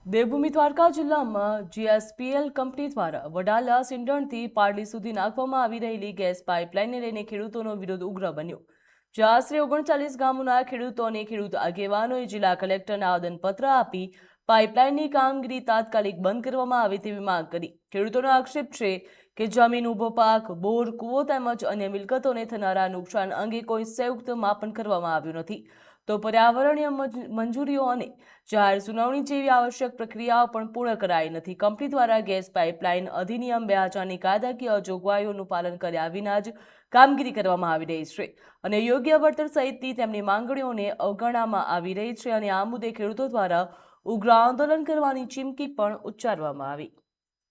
દેવભૂમિ દ્વારકા જિલ્લામાં જીએસપીએલ કંપની દ્વારા વડાલા સિંડણથી પારડી સુધી નાખવામાં આવી રહેલી ગેસ પાઇપલાઇનને લઈને ખેડૂતોનો વિરોધ ઉગ્ર બન્યો. જે આશરે 39 ગામોના ખેડૂતો અને ખેડૂત આગેવાનોએ જિલ્લા કલેક્ટરને આવેદનપત્ર આપી પાઇપલાઇનની કામગીરી તાત્કાલિક બંધ કરવામાં આવે તેવી માંગ કરી. ખેડૂતોનો આક્ષેપ છે કે જમીન, ઊભો પાક, બોર, કૂવો તેમજ અન્ય મિલકતોને થનારા નુકસાન અંગે કોઈ સંયુક્ત માપન કરવામાં આવ્યું નથી. તો પર્યાવરણીય મંજૂરીઓ અને જાહેર સુનાવણી જેવી આવશ્યક પ્રક્રિયાઓ પણ પૂર્ણ કરાઈ નથી. કંપની દ્વારા ગેસ પાઇપલાઇન અધિનિયમ 2000ની કાયદાકીય જોગવાઈઓનું પાલન કર્યા વિના જ કામગીરી કરવામાં આવી રહી છે અને યોગ્ય વળતર સહિતની તેમની માંગણીઓને અવગણવામાં આવી રહી છે અને આ મુદ્દે ખેડૂતો દ્વારા ઉગ્ર આંદોલન કરવાની ચીમકી પણ ઉચ્ચારવામાં આવી.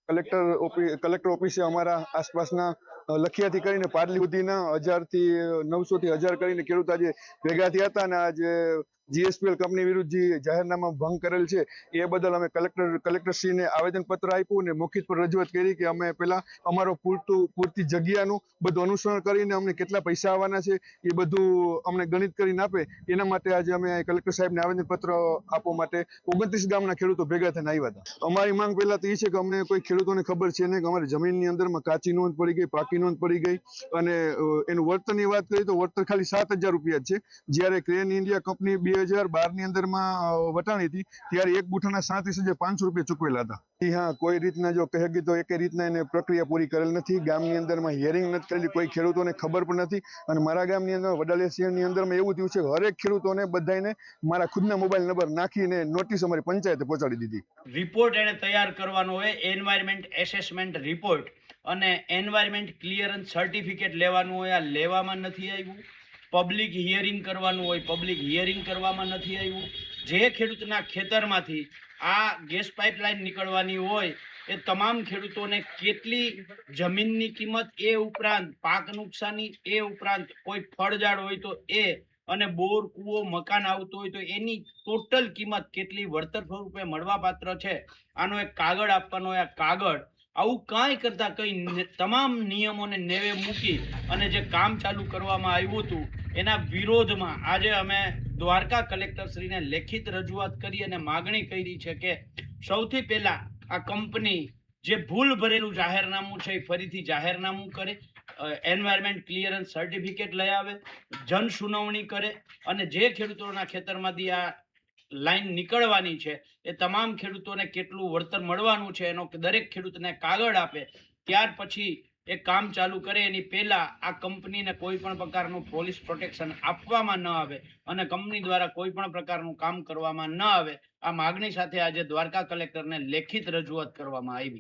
કલેક્ટર ઓફિસે અમારા આસપાસના લખિયાથી કરીને પારલી સુધીના 1000 થી 900 થી 1000 કરીને ખેડૂત આજે ભેગા થયા હતા અને આજે જીએસપીએલ કંપની વિરુદ્ધ જે જાહેરનામા ભંગ કરેલ છે એ બદલ અમે કલેક્ટરશ્રીને આવેદનપત્ર આપ્યું અને મૌખિક પર રજૂઆત કરી કે અમે પહેલા અમારો પૂરતી જગ્યાનું બધું અનુસરણ કરીને અમને કેટલા પૈસા આવવાના છે એ બધું અમને ગણિત કરીને આપે. એના માટે આજે અમે કલેક્ટર સાહેબને આવેદનપત્ર આપવા માટે 29 ગામના ખેડૂતો ભેગા થઈને આવ્યા હતા. અમારી માંગ પહેલા તો એ છે કે અમને કોઈ ખેડૂતોને ખબર છે નહીં કે અમારી જમીનની અંદરમાં કાચી નોંધ પડી ગઈ, પાકી નોંધ પડી ગઈ અને એનું વળતરની વાત કરીએ તો વળતર ખાલી 7000 રૂપિયા જ છે. જ્યારે ક્રેન ઇન્ડિયા કંપની 2012ની અંદરમાં વટાણી હતી ત્યારે એક બુઠાના 37,500 રૂપિયા ચૂકવેલા હતા. હા, કોઈ રીતના જો કહે તો એક રીતના એને પ્રક્રિયા પૂરી કરેલ નથી. ગામની અંદરમાં હિયરિંગ નથી કરેલી, કોઈ ખેડૂતોને ખબર પણ નથી. અને મારા ગામની અંદર વડાલિયા શહેરની અંદરમાં એવું થયું છે કે હરેક ખેડૂતોને બધાને મારા ખુદના મોબાઈલ નંબર નાખીને નોટિસ અમારી પંચાયતે પહોંચાડી દીધી. રિપોર્ટ એને તૈયાર કરવાનો હોય, એન્વાયરમેન્ટ એસેસમેન્ટ રિપોર્ટ અને એન્વાયરમેન્ટ ક્લિયરન્સ સર્ટિફિકેટ લેવાનું હોય, આ લેવામાં નથી આવ્યું. પબ્લિક હિયરિંગ કરવાનું હોય, પબ્લિક હિયરિંગ કરવામાં નથી આવ્યું. જે ખેડૂતના ખેતરમાંથી આ ગેસ પાઇપલાઇન નીકળવાની હોય એ તમામ ખેડૂતોને કેટલી જમીનની કિંમત, એ ઉપરાંત પાક નુકસાની, એ ઉપરાંત કોઈ ફળઝાડ હોય તો એ અને બોર, કૂવો, મકાન આવતું હોય તો એની ટોટલ કિંમત કેટલી વળતર સ્વરૂપે મળવાપાત્ર છે આનો એક કાગળ આપવાનો હોય. આ કાગળ આવું કાંઈ કરતા કંઈ તમામ નિયમોને નેવે મૂકી અને જે કામ ચાલુ કરવામાં આવ્યું હતું એના વિરોધમાં આજે અમે દ્વારકા કલેક્ટરશ્રીને લેખિત રજૂઆત કરી અને માગણી કરી છે કે સૌથી પહેલા આ કંપની જે ભૂલ ભરેલું જાહેરનામું છે એ ફરીથી જાહેરનામું કરે, એન્વાયરમેન્ટ ક્લિયરન્સ સર્ટિફિકેટ લઈ આવે, જન સુનાવણી કરે અને જે ખેડૂતોના ખેતરમાંથી આ લાઈન નીકળવાની છે એ તમામ ખેડૂતોને કેટલું વળતર મળવાનું છે એનો દરેક ખેડૂતને કાગળ આપે. ત્યાર પછી એ કામ ચાલુ કરે એની પહેલા આ કંપનીને કોઈ પણ પ્રકારનું પોલીસ પ્રોટેક્શન આપવામાં ન આવે અને કંપની દ્વારા કોઈ પણ પ્રકારનું કામ કરવામાં ન આવે. આ માગણી સાથે આજે દ્વારકા કલેક્ટરને લેખિત રજૂઆત કરવામાં આવી.